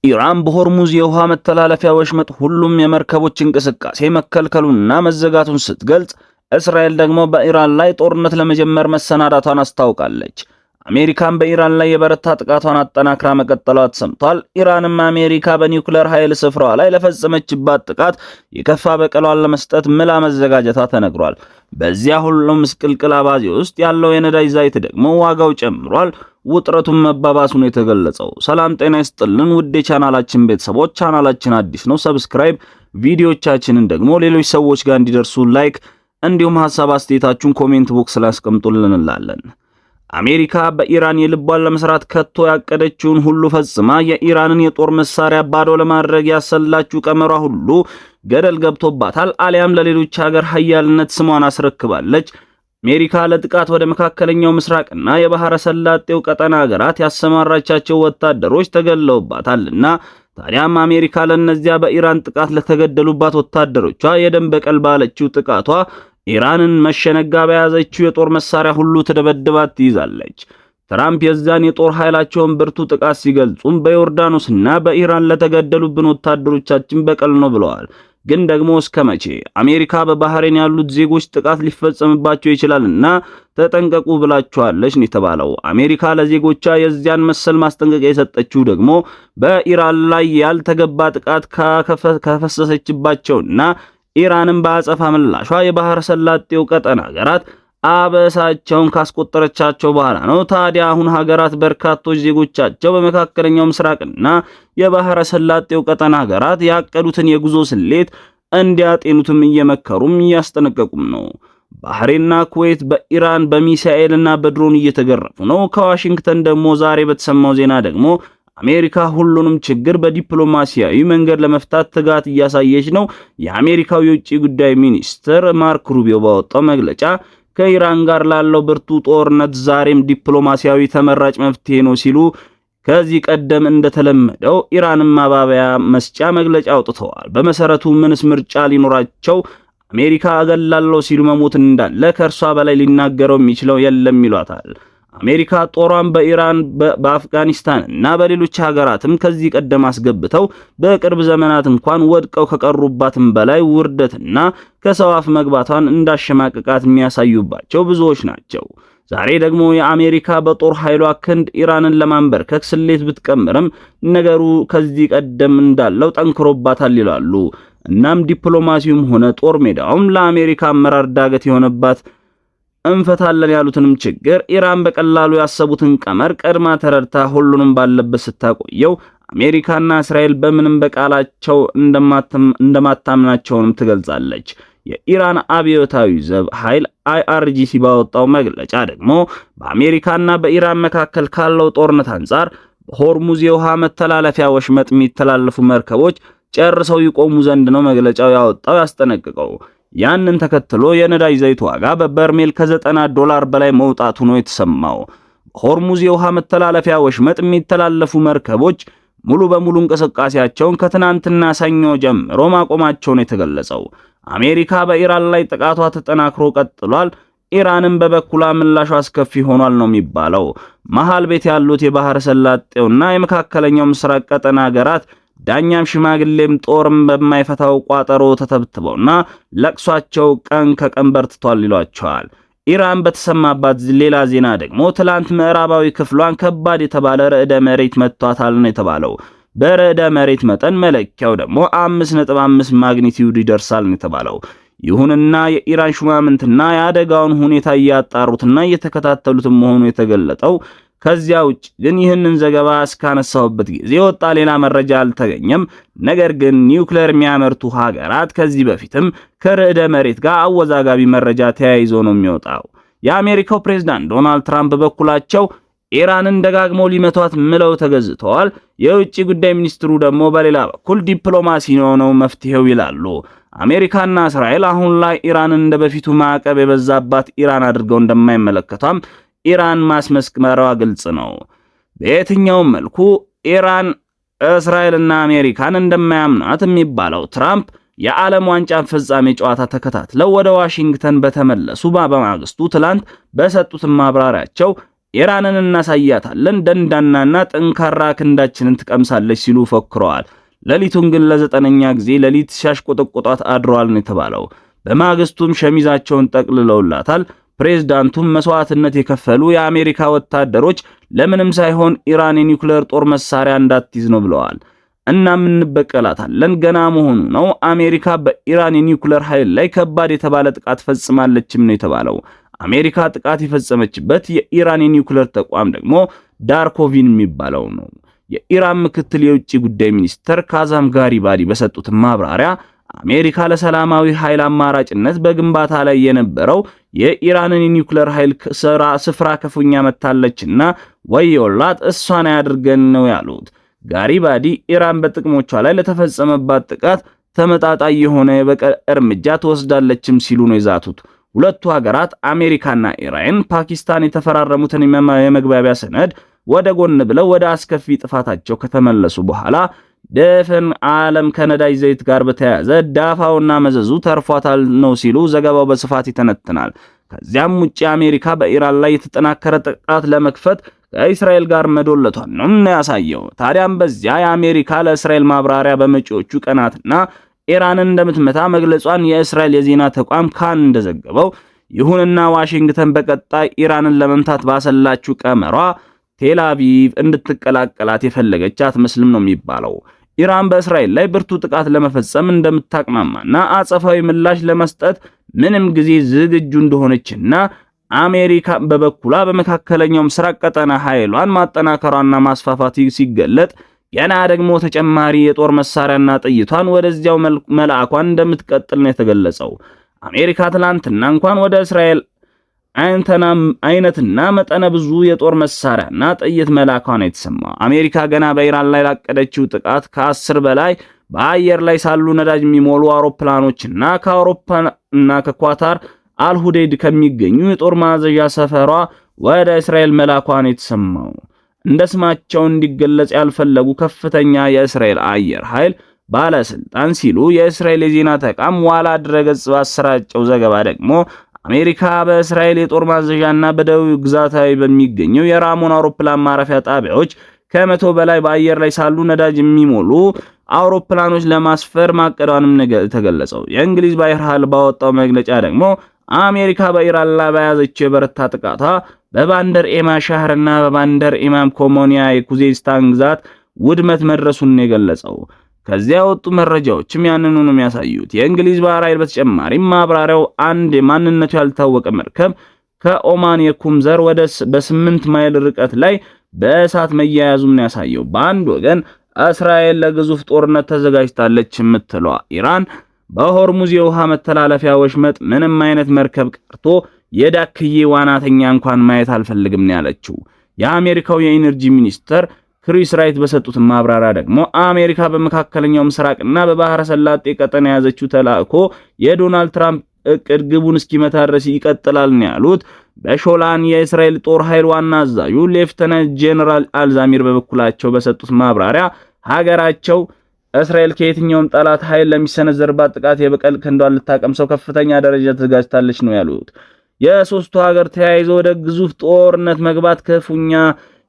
ኢራን በሆርሙዝ የውሃ መተላለፊያ ወሽመጥ ሁሉም የመርከቦች እንቅስቃሴ መከልከሉንና መዘጋቱን ስትገልጽ፣ እስራኤል ደግሞ በኢራን ላይ ጦርነት ለመጀመር መሰናዳቷን አስታውቃለች። አሜሪካን በኢራን ላይ የበረታ ጥቃቷን አጠናክራ መቀጠሏ ተሰምቷል። ኢራንም አሜሪካ በኒውክሌር ኃይል ስፍራዋ ላይ ለፈጸመችባት ጥቃት የከፋ በቀሏን ለመስጠት ምላ መዘጋጀቷ ተነግሯል። በዚያ ሁሉም ምስቅልቅል አባዜ ውስጥ ያለው የነዳጅ ዘይት ደግሞ ዋጋው ጨምሯል። ውጥረቱን መባባሱን የተገለጸው። ሰላም ጤና ይስጥልን ውድ የቻናላችን ቤተሰቦች፣ ቻናላችን አዲስ ነው፣ ሰብስክራይብ፣ ቪዲዮቻችንን ደግሞ ሌሎች ሰዎች ጋር እንዲደርሱ ላይክ፣ እንዲሁም ሐሳብ አስተያየታችሁን ኮሜንት ቦክስ ላይ አስቀምጡልን እንላለን። አሜሪካ በኢራን የልቧን ለመስራት ከቶ ያቀደችውን ሁሉ ፈጽማ የኢራንን የጦር መሳሪያ ባዶ ለማድረግ ያሰላችው ቀመሯ ሁሉ ገደል ገብቶባታል፣ አሊያም ለሌሎች ሀገር ሀያልነት ስሟን አስረክባለች። አሜሪካ ለጥቃት ወደ መካከለኛው ምስራቅና የባህረ ሰላጤው ቀጠና ሀገራት ያሰማራቻቸው ወታደሮች ተገለውባታልና ታዲያም አሜሪካ ለነዚያ በኢራን ጥቃት ለተገደሉባት ወታደሮቿ የደም በቀል ባለችው ጥቃቷ ኢራንን መሸነጋ በያዘችው የጦር መሳሪያ ሁሉ ተደበድባት ትይዛለች። ትራምፕ የዛን የጦር ኃይላቸውን ብርቱ ጥቃት ሲገልጹም በዮርዳኖስና በኢራን ለተገደሉብን ወታደሮቻችን በቀል ነው ብለዋል። ግን ደግሞ እስከ መቼ? አሜሪካ በባህሬን ያሉት ዜጎች ጥቃት ሊፈጸምባቸው ይችላልና ተጠንቀቁ ብላችኋለች ነው የተባለው። አሜሪካ ለዜጎቿ የዚያን መሰል ማስጠንቀቂያ የሰጠችው ደግሞ በኢራን ላይ ያልተገባ ጥቃት ከፈሰሰችባቸውና ኢራንን በአጸፋ ምላሿ የባህረ ሰላጤው ቀጠና ሀገራት አበሳቸውን ካስቆጠረቻቸው በኋላ ነው። ታዲያ አሁን ሀገራት በርካቶች ዜጎቻቸው በመካከለኛው ምስራቅና የባህረ ሰላጤው ቀጠና ሀገራት ያቀዱትን የጉዞ ስሌት እንዲያጤኑትም እየመከሩም እያስጠነቀቁም ነው። ባህሬንና ኩዌት በኢራን በሚሳኤልና በድሮን እየተገረፉ ነው። ከዋሽንግተን ደግሞ ዛሬ በተሰማው ዜና ደግሞ አሜሪካ ሁሉንም ችግር በዲፕሎማሲያዊ መንገድ ለመፍታት ትጋት እያሳየች ነው። የአሜሪካው የውጭ ጉዳይ ሚኒስትር ማርክ ሩቢዮ ባወጣው መግለጫ ከኢራን ጋር ላለው ብርቱ ጦርነት ዛሬም ዲፕሎማሲያዊ ተመራጭ መፍትሄ ነው ሲሉ ከዚህ ቀደም እንደተለመደው ኢራንን ማባበያ መስጫ መግለጫ አውጥተዋል። በመሰረቱ ምንስ ምርጫ ሊኖራቸው አሜሪካ አገላለሁ ሲሉ መሞት እንዳለ ከእርሷ በላይ ሊናገረው የሚችለው የለም ይሏታል። አሜሪካ ጦሯን በኢራን በአፍጋኒስታን እና በሌሎች ሀገራትም ከዚህ ቀደም አስገብተው በቅርብ ዘመናት እንኳን ወድቀው ከቀሩባትም በላይ ውርደትና ከሰው አፍ መግባቷን እንዳሸማቀቃት የሚያሳዩባቸው ብዙዎች ናቸው። ዛሬ ደግሞ የአሜሪካ በጦር ኃይሏ ክንድ ኢራንን ለማንበርከክ ስሌት ብትቀምርም ነገሩ ከዚህ ቀደም እንዳለው ጠንክሮባታል ይላሉ። እናም ዲፕሎማሲውም ሆነ ጦር ሜዳውም ለአሜሪካ አመራር ዳገት የሆነባት እንፈታለን ያሉትንም ችግር ኢራን በቀላሉ ያሰቡትን ቀመር ቀድማ ተረድታ ሁሉንም ባለበት ስታቆየው አሜሪካና እስራኤል በምንም በቃላቸው እንደማታምናቸውንም ትገልጻለች። የኢራን አብዮታዊ ዘብ ኃይል IRGC ባወጣው መግለጫ ደግሞ በአሜሪካና በኢራን መካከል ካለው ጦርነት አንጻር በሆርሙዝ የውሃ መተላለፊያ ወሽመጥ የሚተላለፉ መርከቦች ጨርሰው ይቆሙ ዘንድ ነው መግለጫው ያወጣው ያስጠነቅቀው። ያንን ተከትሎ የነዳጅ ዘይት ዋጋ በበርሜል $90 በላይ መውጣቱ ነው የተሰማው። ሆርሙዝ የውሃ መተላለፊያ ወሽመጥ የሚተላለፉ መርከቦች ሙሉ በሙሉ እንቅስቃሴያቸውን ከትናንትና ሰኞ ጀምሮ ማቆማቸውን የተገለጸው። አሜሪካ በኢራን ላይ ጥቃቷ ተጠናክሮ ቀጥሏል። ኢራንም በበኩሏ ምላሿ አስከፊ ሆኗል ነው የሚባለው። መሃል ቤት ያሉት የባህረ ሰላጤውና የመካከለኛው ምስራቅ ቀጠና ሀገራት ዳኛም ሽማግሌም ጦርም በማይፈታው ቋጠሮ ተተብትበውና ለቅሷቸው ቀን ከቀን በርትቷል ይሏቸዋል። ኢራን በተሰማባት ሌላ ዜና ደግሞ ትላንት ምዕራባዊ ክፍሏን ከባድ የተባለ ርዕደ መሬት መቷታል ነው የተባለው። በርዕደ መሬት መጠን መለኪያው ደግሞ 5.5 ማግኒቲዩድ ይደርሳል ነው የተባለው። ይሁንና የኢራን ሹማምንትና የአደጋውን ሁኔታ እያጣሩትና እየተከታተሉት መሆኑ የተገለጠው። ከዚያ ውጭ ግን ይህንን ዘገባ እስካነሳውበት ጊዜ ወጣ ሌላ መረጃ አልተገኘም። ነገር ግን ኒውክሌር የሚያመርቱ ሀገራት ከዚህ በፊትም ከርዕደ መሬት ጋር አወዛጋቢ መረጃ ተያይዞ ነው የሚወጣው። የአሜሪካው ፕሬዝዳንት ዶናልድ ትራምፕ በበኩላቸው ኢራንን ደጋግመው ሊመቷት ምለው ተገዝተዋል። የውጭ ጉዳይ ሚኒስትሩ ደግሞ በሌላ በኩል ዲፕሎማሲ ነው መፍትሄው ይላሉ። አሜሪካና እስራኤል አሁን ላይ ኢራንን እንደበፊቱ ማዕቀብ የበዛባት ኢራን አድርገው እንደማይመለከቷም ኢራን ማስመስከሯ ግልጽ ነው። በየትኛውም መልኩ ኢራን እስራኤልና አሜሪካን እንደማያምናት የሚባለው ትራምፕ የዓለም ዋንጫ ፍጻሜ ጨዋታ ተከታትለው ወደ ዋሽንግተን በተመለሱ በማግስቱ ትላንት በሰጡት ማብራሪያቸው ኢራንን እናሳያታለን፣ ደንዳናና ጠንካራ ክንዳችንን ትቀምሳለች ሲሉ ፎክረዋል። ሌሊቱን ግን ለ9ኛ ጊዜ ሌሊት ሲያሽቆጠቆጧት አድረዋል ነው የተባለው። በማግስቱም ሸሚዛቸውን ጠቅልለውላታል። ፕሬዝዳንቱም መስዋዕትነት የከፈሉ የአሜሪካ ወታደሮች ለምንም ሳይሆን ኢራን የኒውክሌር ጦር መሳሪያ እንዳትይዝ ነው ብለዋል። እናም እንበቀላታለን፣ ገና መሆኑ ነው። አሜሪካ በኢራን የኒውክሌር ኃይል ላይ ከባድ የተባለ ጥቃት ፈጽማለችም ነው የተባለው። አሜሪካ ጥቃት የፈጸመችበት የኢራን የኒውክሌር ተቋም ደግሞ ዳርኮቪን የሚባለው ነው። የኢራን ምክትል የውጭ ጉዳይ ሚኒስትር ካዛም ጋሪባዲ በሰጡት ማብራሪያ አሜሪካ ለሰላማዊ ኃይል አማራጭነት በግንባታ ላይ የነበረው የኢራንን የኒውክሌር ኃይል ስፍራ ክፉኛ መታለችና ወዮላት እሷን ያድርገን ነው ያሉት። ጋሪባዲ ኢራን በጥቅሞቿ ላይ ለተፈጸመባት ጥቃት ተመጣጣኝ የሆነ የበቀል እርምጃ ትወስዳለችም ሲሉ ነው የዛቱት። ሁለቱ ሀገራት አሜሪካና ኢራን ፓኪስታን የተፈራረሙትን የመግባቢያ ሰነድ ወደ ጎን ብለው ወደ አስከፊ ጥፋታቸው ከተመለሱ በኋላ ደፈን ዓለም ከነዳጅ ዘይት ጋር በተያያዘ ዳፋውና መዘዙ ተርፏታል ነው ሲሉ ዘገባው በስፋት ይተነትናል። ከዚያም ውጪ አሜሪካ በኢራን ላይ የተጠናከረ ጥቃት ለመክፈት ከእስራኤል ጋር መዶለቷን ነው ያሳየው። ታዲያም በዚያ የአሜሪካ ለእስራኤል ማብራሪያ በመጪዎቹ ቀናትና ኢራንን እንደምትመታ መግለጿን የእስራኤል የዜና ተቋም ካን እንደዘገበው፣ ይሁንና ዋሽንግተን በቀጣይ ኢራንን ለመምታት ባሰላችው ቀመሯ ቴል አቪቭ እንድትቀላቀላት የፈለገች አትመስልም ነው የሚባለው። ኢራን በእስራኤል ላይ ብርቱ ጥቃት ለመፈጸም እንደምታቅማማና አጸፋዊ ምላሽ ለመስጠት ምንም ጊዜ ዝግጁ እንደሆነችና አሜሪካ በበኩሏ በመካከለኛው ምስራቅ ቀጠና ኃይሏን ማጠናከሯና ማስፋፋት ሲገለጥ ገና ደግሞ ተጨማሪ የጦር መሳሪያና ጥይቷን ወደዚያው መልአኳን እንደምትቀጥል ነው የተገለጸው። አሜሪካ ትላንትና እንኳን ወደ እስራኤል አይነትና መጠነ ብዙ የጦር መሳሪያና ጥይት መላኳ ነው የተሰማው። አሜሪካ ገና በኢራን ላይ ላቀደችው ጥቃት ከ10 በላይ በአየር ላይ ሳሉ ነዳጅ የሚሞሉ አውሮፕላኖችና ከአውሮፓና ከኳታር አልሁዴድ ከሚገኙ የጦር ማዘዣ ሰፈሯ ወደ እስራኤል መላኳ ነው የተሰማው። እንደ ስማቸው እንዲገለጽ ያልፈለጉ ከፍተኛ የእስራኤል አየር ኃይል ባለስልጣን ሲሉ የእስራኤል የዜና ተቋም ዋላ ድረገጽ ባሰራጨው ዘገባ ደግሞ አሜሪካ በእስራኤል የጦር ማዘዣና በደቡብ ግዛታዊ በሚገኘው የራሞን አውሮፕላን ማረፊያ ጣቢያዎች ከ100 በላይ በአየር ላይ ሳሉ ነዳጅ የሚሞሉ አውሮፕላኖች ለማስፈር ማቀዷንም ተገለጸው። የእንግሊዝ ባየር ኃይል ባወጣው መግለጫ ደግሞ አሜሪካ በኢራን ላይ በያዘችው የበረታ ጥቃቷ በባንደር ኤማ ሻህርና በባንደር ኢማም ኮሞኒያ የኩዜስታን ግዛት ውድመት መድረሱን የገለጸው። ከዚያ ወጡ መረጃዎችም ያንኑ ነው የሚያሳዩት። የእንግሊዝ ባህር ኃይል በተጨማሪም ማብራሪያው አንድ ማንነቱ ያልታወቀ መርከብ ከኦማን የኩምዘር ወደ በ8 ማይል ርቀት ላይ በእሳት መያያዙን ያሳየው። በአንድ ወገን እስራኤል ለግዙፍ ጦርነት ተዘጋጅታለች የምትለው ኢራን በሆርሙዝ የውሃ መተላለፊያ ወሽመጥ ምንም አይነት መርከብ ቀርቶ የዳክዬ ዋናተኛ እንኳን ማየት አልፈልግም ነው ያለችው። የአሜሪካው የኢነርጂ ሚኒስተር ክሪስ ራይት በሰጡት ማብራሪያ ደግሞ አሜሪካ በመካከለኛው ምስራቅና በባህረ ሰላጤ ቀጠና የያዘችው ተልዕኮ የዶናልድ ትራምፕ እቅድ ግቡን እስኪመታ ድረስ ይቀጥላል ነው ያሉት። በሾላን የእስራኤል ጦር ኃይል ዋና አዛዡ ሌፍተናንት ጄኔራል አልዛሚር በበኩላቸው በሰጡት ማብራሪያ ሀገራቸው እስራኤል ከየትኛውም ጠላት ኃይል ለሚሰነዘርባት ጥቃት የበቀል ክንዷን ልታቀምሰው ከፍተኛ ደረጃ ተዘጋጅታለች ነው ያሉት። የሶስቱ ሀገር ተያይዞ ወደ ግዙፍ ጦርነት መግባት ክፉኛ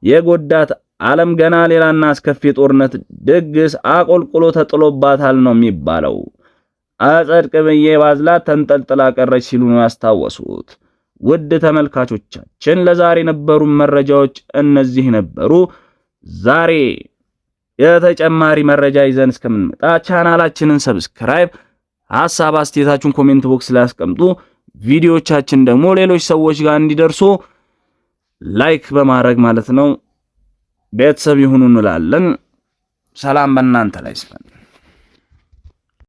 የጎዳት ዓለም ገና ሌላና አስከፊ ጦርነት ድግስ አቆልቁሎ ተጥሎባታል ነው የሚባለው። አጸድቅ ብዬ ባዝላት ተንጠልጥላ ቀረች ሲሉ ነው ያስታወሱት። ውድ ተመልካቾቻችን ለዛሬ የነበሩ መረጃዎች እነዚህ ነበሩ። ዛሬ የተጨማሪ መረጃ ይዘን እስከምንመጣ ቻናላችንን ሰብስክራይብ፣ ሐሳብ አስተያየታችሁን ኮሜንት ቦክስ ላይ አስቀምጡ። ቪዲዮዎቻችን ደግሞ ሌሎች ሰዎች ጋር እንዲደርሱ ላይክ በማድረግ ማለት ነው ቤተሰብ ይሁኑ እንላለን። ሰላም በእናንተ ላይ ይስፈን።